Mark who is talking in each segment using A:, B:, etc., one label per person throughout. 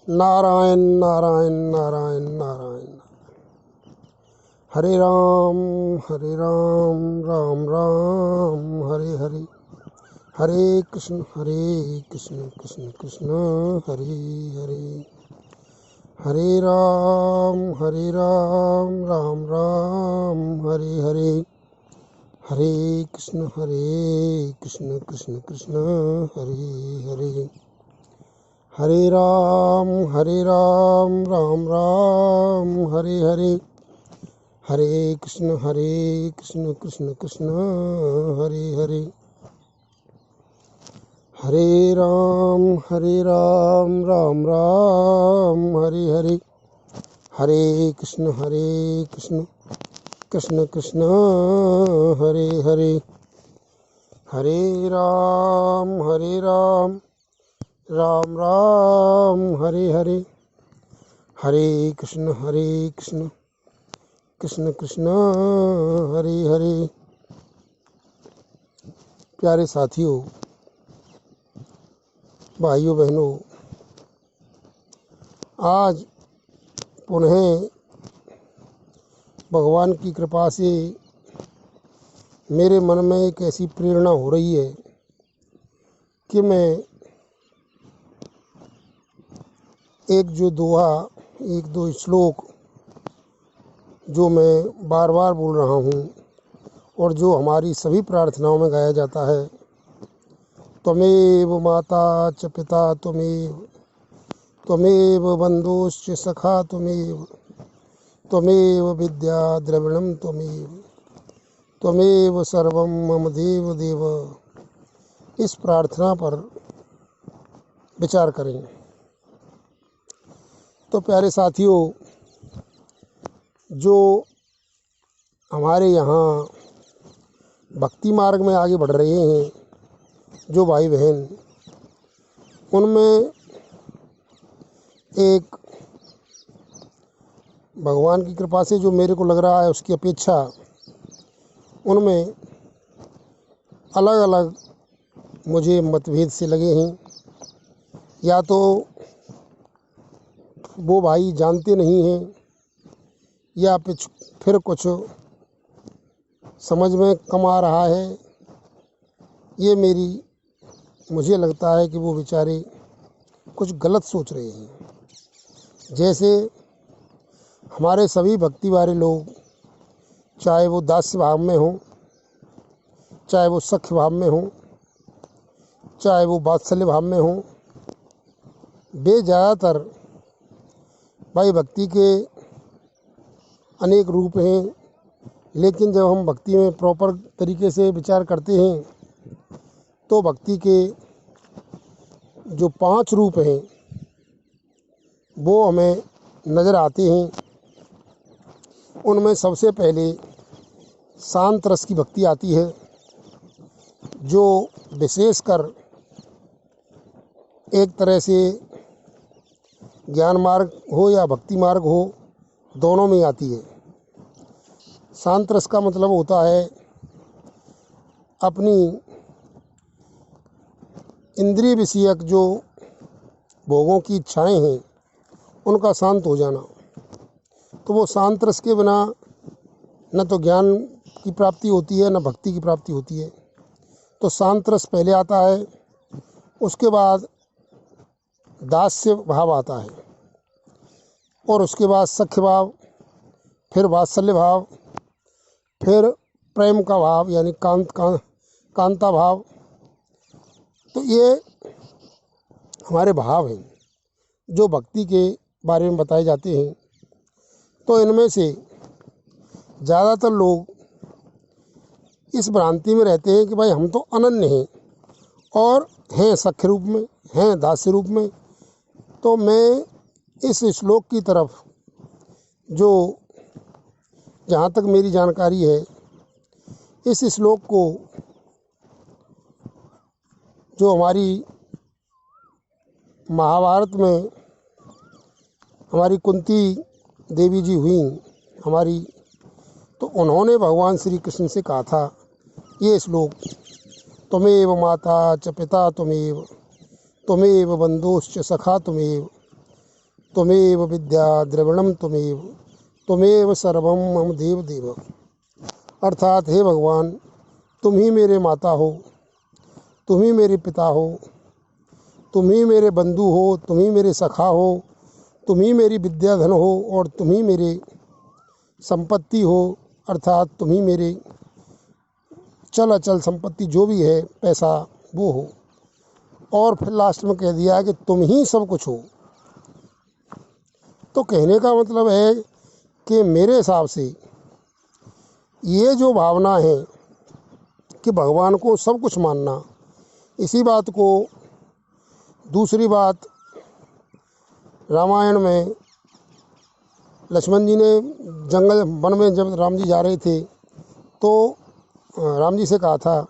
A: नारायण नारायण नारायण नारायण। हरे राम राम राम हरे हरे। हरे कृष्ण कृष्ण कृष्ण हरे हरे। हरे राम राम राम हरे हरे। हरे कृष्ण कृष्ण कृष्ण हरे हरे। हरे राम राम राम हरे हरे। हरे कृष्ण कृष्ण कृष्ण हरे हरे। हरे राम राम राम हरे हरे। हरे कृष्ण कृष्ण कृष्ण हरे हरे। हरे राम राम राम हरे हरे। हरे कृष्ण कृष्ण कृष्ण हरे हरे। प्यारे साथियों, भाइयों बहनों, आज पुनः भगवान की कृपा से मेरे मन में एक ऐसी प्रेरणा हो रही है कि मैं एक दो श्लोक जो मैं बार बार बोल रहा हूँ और जो हमारी सभी प्रार्थनाओं में गाया जाता है, त्वमेव माता च पिता त्वमेव बन्धुश्च सखा त्वमेव विद्या द्रविणं त्वमेव सर्वं मम देव देव। इस प्रार्थना पर विचार करें। तो प्यारे साथियों, जो हमारे यहाँ भक्ति मार्ग में आगे बढ़ रहे हैं, जो भाई बहन, उनमें एक भगवान की कृपा से जो मेरे को लग रहा है, उसकी अपेक्षा उनमें अलग अलग मुझे मतभेद से लगे हैं। या तो वो भाई जानते नहीं हैं, या फिर कुछ समझ में कम आ रहा है। ये मुझे लगता है कि वो बेचारे कुछ गलत सोच रहे हैं। जैसे हमारे सभी भक्ति वाले लोग, चाहे वो दास्य भाव में हो, चाहे वो सख्य भाव में हो, चाहे वो वात्सल्य भाव में हो, वे ज़्यादातर भाई भक्ति के अनेक रूप हैं। लेकिन जब हम भक्ति में प्रॉपर तरीके से विचार करते हैं तो भक्ति के जो 5 रूप हैं वो हमें नज़र आते हैं। उनमें सबसे पहले शांत रस की भक्ति आती है, जो विशेषकर एक तरह से ज्ञान मार्ग हो या भक्ति मार्ग हो, दोनों में आती है। शांत रस का मतलब होता है अपनी इंद्रिय विषयक जो भोगों की इच्छाएं हैं उनका शांत हो जाना। तो वो शांत रस के बिना न तो ज्ञान की प्राप्ति होती है, न भक्ति की प्राप्ति होती है। तो शांत रस पहले आता है, उसके बाद दास्य भाव आता है, और उसके बाद सख्य भाव, फिर वात्सल्य भाव, फिर प्रेम का भाव यानी कांता भाव। तो ये हमारे भाव हैं जो भक्ति के बारे में बताए जाते हैं। तो इनमें से ज़्यादातर लोग इस भ्रांति में रहते हैं कि भाई हम तो अनन्य हैं और हैं सख्य रूप में, हैं दास्य रूप में। तो मैं इस श्लोक की तरफ, जो जहाँ तक मेरी जानकारी है, इस श्लोक को जो हमारी महाभारत में हमारी कुंती देवी जी हुई हमारी, तो उन्होंने भगवान श्री कृष्ण से कहा था ये श्लोक, त्वमेव माता च पिता त्वमेव बन्धुश्च सखा त्वमेव त्वमेव विद्या द्रविणम त्वमेव सर्वम मम देव देव। अर्थात हे भगवान, तुम ही मेरे माता हो, तुम ही मेरे पिता हो, तुम ही मेरे बंधु हो, तुम ही मेरे सखा हो, तुम ही मेरी विद्याधन हो और तुम ही मेरे संपत्ति हो। अर्थात तुम ही मेरे चल अचल संपत्ति जो भी है, पैसा वो हो। और फिर लास्ट में कह दिया कि तुम ही सब कुछ हो। तो कहने का मतलब है कि मेरे हिसाब से ये जो भावना है कि भगवान को सब कुछ मानना, इसी बात को दूसरी बात रामायण में लक्ष्मण जी ने जंगल वन में जब राम जी जा रहे थे तो राम जी से कहा था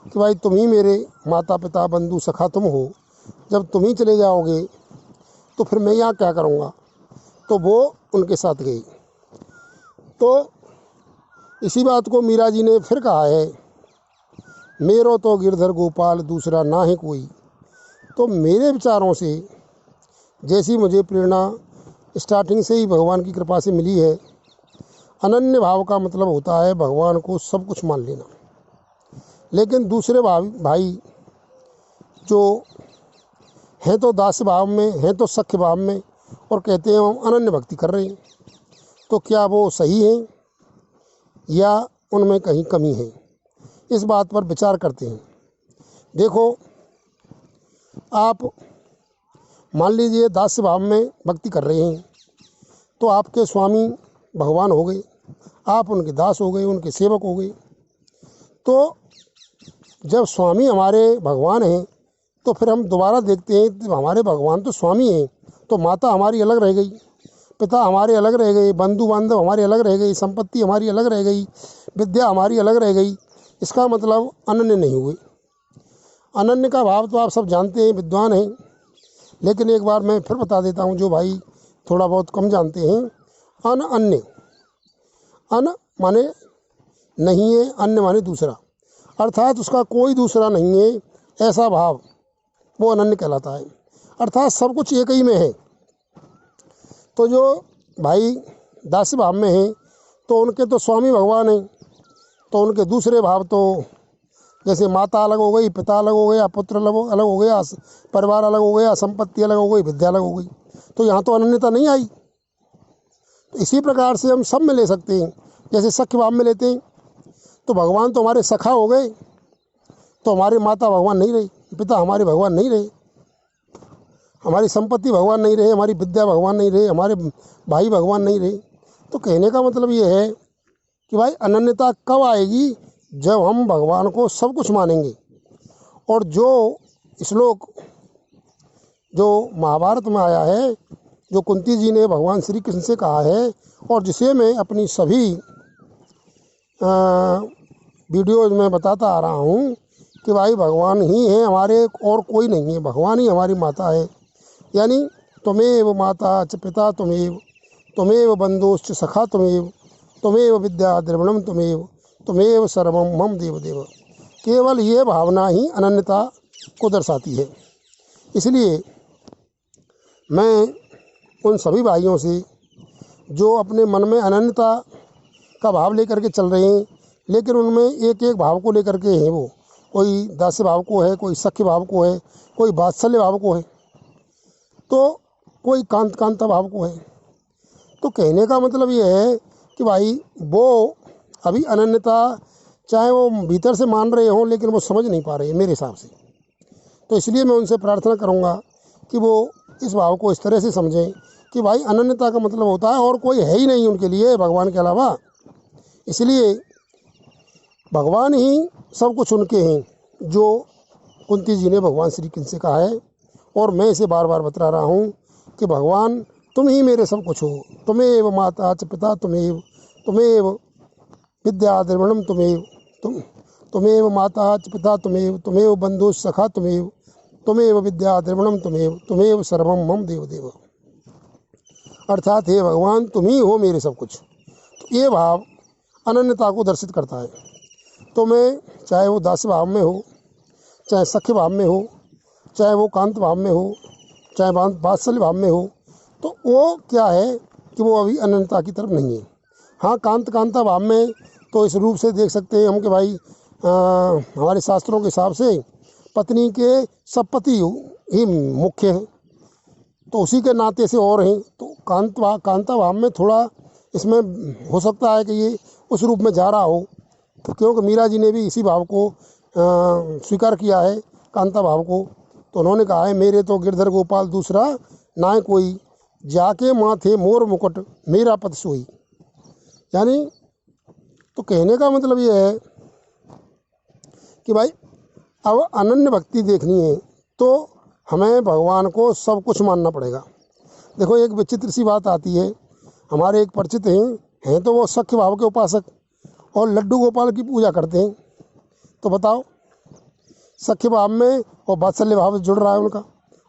A: कि भाई तुम ही मेरे माता पिता बंधु सखा तुम हो, जब तुम ही चले जाओगे तो फिर मैं यहाँ क्या करूँगा। तो वो उनके साथ गई। तो इसी बात को मीरा जी ने फिर कहा है, मेरो तो गिरधर गोपाल दूसरा ना है कोई। तो मेरे विचारों से जैसी मुझे प्रेरणा स्टार्टिंग से ही भगवान की कृपा से मिली है, अनन्य भाव का मतलब होता है भगवान को सब कुछ मान लेना। लेकिन दूसरे भाई जो हैं तो दास भाव में, हैं तो सख्य भाव में और कहते हैं हम अनन्य भक्ति कर रहे हैं, तो क्या वो सही हैं या उनमें कहीं कमी है, इस बात पर विचार करते हैं। देखो, आप मान लीजिए दास्य भाव में भक्ति कर रहे हैं तो आपके स्वामी भगवान हो गए, आप उनके दास हो गए, उनके सेवक हो गए। तो जब स्वामी हमारे भगवान हैं तो फिर हम दोबारा देखते हैं कि हमारे भगवान तो स्वामी हैं, तो माता हमारी अलग रह गई, पिता हमारे अलग रह गए, बंधु बांधव हमारे अलग रह गई, संपत्ति हमारी अलग रह गई, विद्या हमारी अलग रह गई। इसका मतलब अनन्य नहीं हुए। अनन्य का भाव तो आप सब जानते हैं, विद्वान हैं, लेकिन एक बार मैं फिर बता देता हूँ जो भाई थोड़ा बहुत कम जानते हैं। अन्य, अन माने नहीं है, अन्य माने दूसरा, अर्थात उसका कोई दूसरा नहीं है, ऐसा भाव वो अनन्य कहलाता है। अर्थात सब कुछ एक ही में है। तो जो भाई दास्य भाव में हैं तो उनके तो स्वामी भगवान हैं, तो उनके दूसरे भाव तो जैसे माता अलग हो गई, पिता अलग हो गया, पुत्र अलग हो गया, परिवार अलग हो गया, संपत्ति अलग हो गई, विद्या अलग हो गई, तो यहाँ तो अनन्यता नहीं आई। तो इसी प्रकार से हम सब में ले सकते हैं। जैसे सख्य भाव में लेते हैं तो भगवान तो हमारे सखा हो गए, तो हमारे माता भगवान नहीं रहे, पिता हमारे भगवान नहीं रहे, हमारी संपत्ति भगवान नहीं रहे, हमारी विद्या भगवान नहीं रहे, हमारे भाई भगवान नहीं रहे। तो कहने का मतलब ये है कि भाई अनन्यता कब आएगी, जब हम भगवान को सब कुछ मानेंगे। और जो श्लोक जो महाभारत में आया है, जो कुंती जी ने भगवान श्री कृष्ण से कहा है और जिसे मैं अपनी सभी वीडियोज़ में बताता आ रहा हूँ कि भाई भगवान ही हैं हमारे और कोई नहीं है, भगवान ही हमारी माता है। यानी त्वमेव माता च पिता त्वमेव बंधुश्च सखा त्वमेव विद्या द्रविणम त्वमेव सर्वम मम देव देव। केवल ये भावना ही अनन्यता को दर्शाती है। इसलिए मैं उन सभी भाइयों से जो अपने मन में अनन्यता का भाव लेकर के चल रहे हैं, लेकिन उनमें एक एक भाव को लेकर के हैं, वो कोई दास्य भाव को है, कोई सख्य भाव को है, कोई वात्सल्य भाव को है, तो कोई कांता भाव को है। तो कहने का मतलब ये है कि भाई वो अभी अनन्यता चाहे वो भीतर से मान रहे हों, लेकिन वो समझ नहीं पा रहे हैं मेरे हिसाब से। तो इसलिए मैं उनसे प्रार्थना करूँगा कि वो इस भाव को इस तरह से समझें कि भाई अनन्यता का मतलब होता है और कोई है ही नहीं उनके लिए भगवान के अलावा। इसलिए भगवान ही सब कुछ उनके हैं, जो कुंती जी ने भगवान श्री कृष्ण से कहा है। और मैं इसे बार बार बता रहा हूँ कि भगवान तुम ही मेरे सब कुछ हो, त्वमेव माता च पिता त्वमेव विद्या द्रविणम त्वमेव माता च पिता त्वमेव बंधु सखा त्वमेव विद्या द्रविणम त्वमेव सर्वम मम देव देव। अर्थात हे भगवान तुम ही हो मेरे सब कुछ। तो ये भाव अनन्यता को दर्शित करता है। तो मैं चाहे वो दास्य भाव में हो, चाहे सख्य भाव में हो, चाहे वो कांत भाव में हो, चाहे वात्सल्य भाव में हो, तो वो क्या है कि वो अभी अनन्यता की तरफ नहीं है। हाँ, कांत कांता भाव में तो इस रूप से देख सकते हैं हम कि भाई हमारे शास्त्रों के हिसाब से पत्नी के सब पति ही मुख्य हैं, तो उसी के नाते से और हैं। तो कांता भाव में थोड़ा इसमें हो सकता है कि ये उस रूप में जा रहा हो, क्योंकि मीरा जी ने भी इसी भाव को स्वीकार किया है, कांता भाव को। तो उन्होंने कहा है, मेरे तो गिरधर गोपाल दूसरा ना कोई, जाके माथे मोर मुकुट मेरा पद सोई। यानी तो कहने का मतलब ये है कि भाई अब अनन्य भक्ति देखनी है तो हमें भगवान को सब कुछ मानना पड़ेगा। देखो, एक विचित्र सी बात आती है, हमारे एक परिचित हैं तो वो सख्य भाव के उपासक और लड्डू गोपाल की पूजा करते हैं। तो बताओ, सख्य भाव में और वात्सल्य भाव जुड़ रहा है उनका,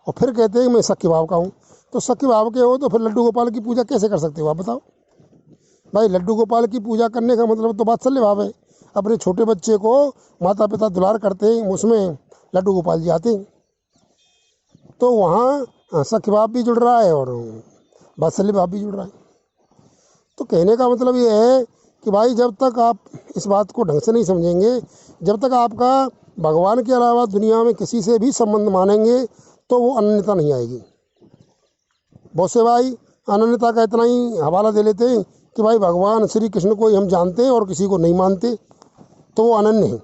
A: और फिर कहते हैं मैं सख्य भाव का हूँ। तो सख्य भाव के हो तो फिर लड्डू गोपाल की पूजा कैसे कर सकते हो आप बताओ? भाई, लड्डू गोपाल की पूजा करने का मतलब तो वात्सल्य भाव है। अपने छोटे बच्चे को माता पिता दुलार करते हैं, उसमें लड्डू गोपाल जी आते हैं। तो वहाँ सख्य भाव भी जुड़ रहा है और वात्सल्य भाव भी जुड़ रहा है। तो कहने का मतलब ये है कि भाई, जब तक आप इस बात को ढंग से नहीं समझेंगे, जब तक आपका भगवान के अलावा दुनिया में किसी से भी संबंध मानेंगे, तो वो अनन्यता नहीं आएगी। बहुत से भाई अनन्यता का इतना ही हवाला दे लेते हैं कि भाई भगवान श्री कृष्ण को ही हम जानते हैं और किसी को नहीं मानते, तो वो अनन्य हैं।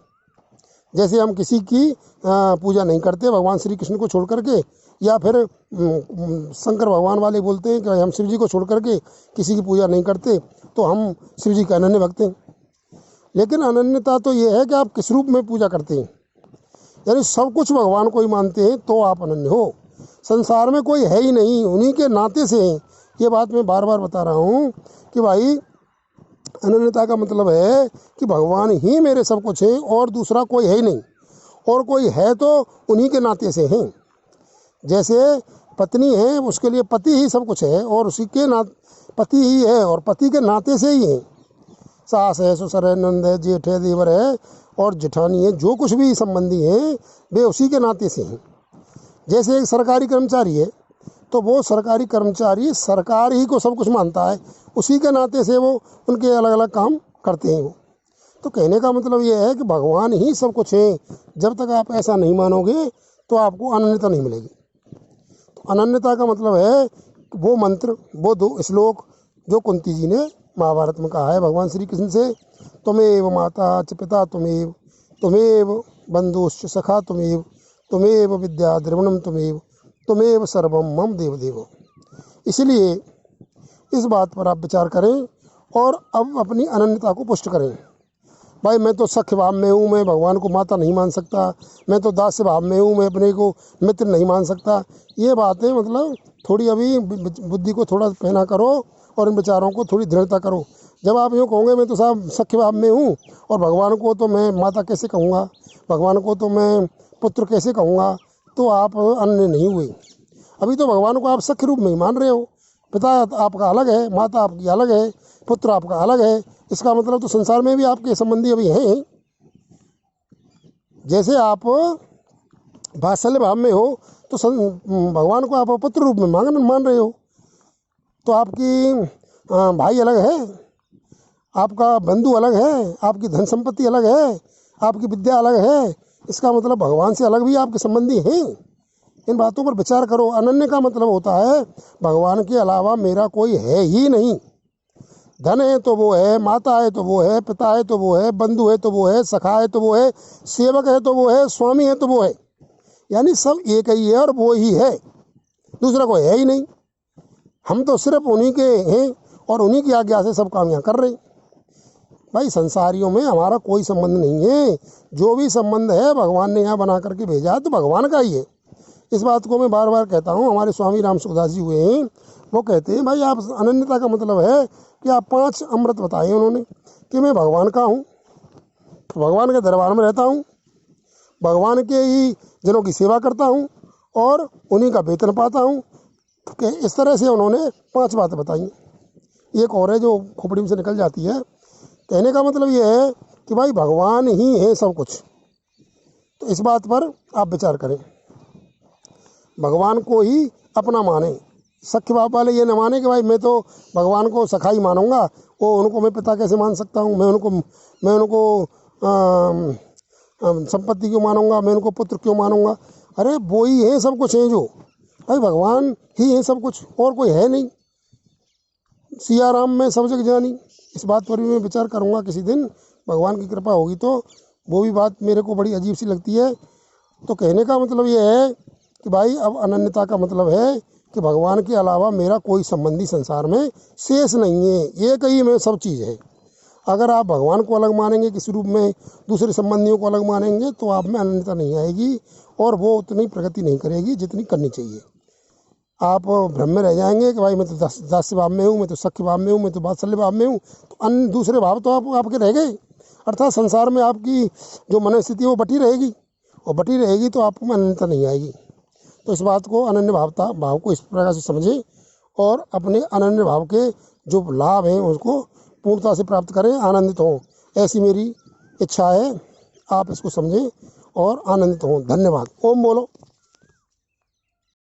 A: जैसे हम किसी की पूजा नहीं करते भगवान श्री कृष्ण को छोड़ करके, या फिर शंकर भगवान वाले बोलते हैं कि हम शिव जी को छोड़ करके किसी की पूजा नहीं करते, तो हम शिव जी के अनन्य भक्त हैं। लेकिन अनन्यता तो ये है कि आप किस रूप में पूजा करते हैं, यानी सब कुछ भगवान को ही मानते हैं तो आप अनन्य हो। संसार में कोई है ही नहीं, उन्हीं के नाते से हैं। ये बात मैं बार बार बता रहा हूँ कि भाई, अनन्यता का मतलब है कि भगवान ही मेरे सब कुछ है और दूसरा कोई है ही नहीं, और कोई है तो उन्हीं के नाते से हैं। जैसे पत्नी है, उसके लिए पति ही सब कुछ है और उसी के पति ही है और पति के नाते से ही है। सास है, ससुर है, नंद है, जेठ है, देवर है और जेठानी है, जो कुछ भी संबंधी हैं वे उसी के नाते से हैं। जैसे एक सरकारी कर्मचारी है, तो वो सरकारी कर्मचारी सरकार ही को सब कुछ मानता है, उसी के नाते से वो उनके अलग अलग काम करते हैं वो। तो कहने का मतलब ये है कि भगवान ही सब कुछ है। जब तक आप ऐसा नहीं मानोगे तो आपको अनन्यता नहीं मिलेगी। तो अनन्यता का मतलब है वो मंत्र, वो 2 श्लोक जो कुंती जी ने महाभारत में कहा है भगवान श्री कृष्ण से, त्वमेव माता च पिता त्वमेव, त्वमेव बंधुश्च सखा त्वमेव, त्वमेव विद्या द्रविणम त्वमेव, त्वमेव सर्वम मम देवदेव। इसलिए इस बात पर आप विचार करें और अब अपनी अनन्यता को पुष्ट करें। भाई, मैं तो सख्य भाव में हूँ, मैं भगवान को माता नहीं मान सकता, मैं तो दास्य भाव में हूँ, मैं अपने को मित्र नहीं मान सकता। ये बातें मतलब थोड़ी अभी बुद्धि को थोड़ा पहना करो और इन विचारों को थोड़ी दृढ़ता करो। जब आप यूँ कहोगे मैं तो साहब सख्य भाव में हूँ और भगवान को तो मैं माता कैसे कहूँगा, भगवान को तो मैं पुत्र कैसे कहूँगा, तो आप अन्य नहीं हुए। अभी तो भगवान को आप सख्य रूप में ही मान रहे हो। पिता आपका अलग है, माता आपकी अलग है, पुत्र आपका अलग है। इसका मतलब तो संसार में भी आपके संबंधी अभी हैं। जैसे आप वात्सल्य भाव में हो तो भगवान को आप पुत्र रूप में मान रहे हो, तो आपकी भाई अलग है, आपका बंधु अलग है, आपकी धन संपत्ति अलग है, आपकी विद्या अलग है। इसका मतलब भगवान से अलग भी आपके संबंधी हैं। इन बातों पर विचार करो। अनन्य का मतलब होता है भगवान के अलावा मेरा कोई है ही नहीं। धन है तो वो है, माता है तो वो है, पिता है तो वो है, बंधु है तो वो है, सखा है तो वो है, सेवक है तो वो है, स्वामी है तो वो है। यानी सब एक ही है और वो ही है, दूसरा कोई है ही नहीं। हम तो सिर्फ उन्हीं के हैं और उन्हीं की आज्ञा से सब काम यहाँ कर रहे हैं। भाई, संसारियों में हमारा कोई संबंध नहीं है। जो भी संबंध है भगवान ने यहाँ बना करके भेजा है तो भगवान का ही है। इस बात को मैं बार बार कहता हूँ। हमारे स्वामी राम सुखदास जी हुए हैं, वो कहते हैं भाई, आप अनन्यता का मतलब है कि आप 5 अमृत बताए उन्होंने कि मैं भगवान का हूँ, भगवान के दरबार में रहता हूँ, भगवान के ही जनों की सेवा करता हूँ और उन्हीं का वेतन पाता हूँ। कि इस तरह से उन्होंने 5 बातें बताई। एक और है जो खोपड़ी में से निकल जाती है। कहने का मतलब ये है कि भाई भगवान ही है सब कुछ। तो इस बात पर आप विचार करें, भगवान को ही अपना माने। सख्य भाव वाले ये न माने कि भाई मैं तो भगवान को सखा ही मानूंगा, वो उनको मैं पिता कैसे मान सकता हूँ, मैं उनको संपत्ति क्यों मानूंगा, मैं उनको पुत्र क्यों मानूंगा। अरे वो ही है सब कुछ है, जो भाई भगवान ही है सब कुछ, और कोई है नहीं। सिया राम में सब जग जानी, इस बात पर भी मैं विचार करूँगा किसी दिन, भगवान की कृपा होगी तो। वो भी बात मेरे को बड़ी अजीब सी लगती है। तो कहने का मतलब ये है कि भाई अब अनन्यता का मतलब है कि भगवान के अलावा मेरा कोई संबंधी संसार में शेष नहीं है, एक ही में सब चीज़ है। अगर आप भगवान को अलग मानेंगे किसी रूप में, दूसरे संबंधियों को अलग मानेंगे, तो आप में अनन्यता नहीं आएगी और वो उतनी प्रगति नहीं करेगी जितनी करनी चाहिए। आप भ्रम में रह जाएंगे कि भाई मैं तो दास्य भाव में हूँ, मैं तो सख्य भाव में हूँ, मैं तो वात्सल्य भाव में हूँ, तो अन्य दूसरे भाव तो आपके रह गए। अर्थात संसार में आपकी जो मनस्थिति है वो बटी रहेगी, और बटी रहेगी तो आपको में अनन्यता नहीं आएगी। तो इस बात को, अनन्य भाव को इस प्रकार से समझें और अपने अनन्य भाव के जो लाभ हैं उसको पूर्णता से प्राप्त करें, आनंदित हों। ऐसी मेरी इच्छा है, आप इसको समझें और आनंदित हों। धन्यवाद। ओम बोलो।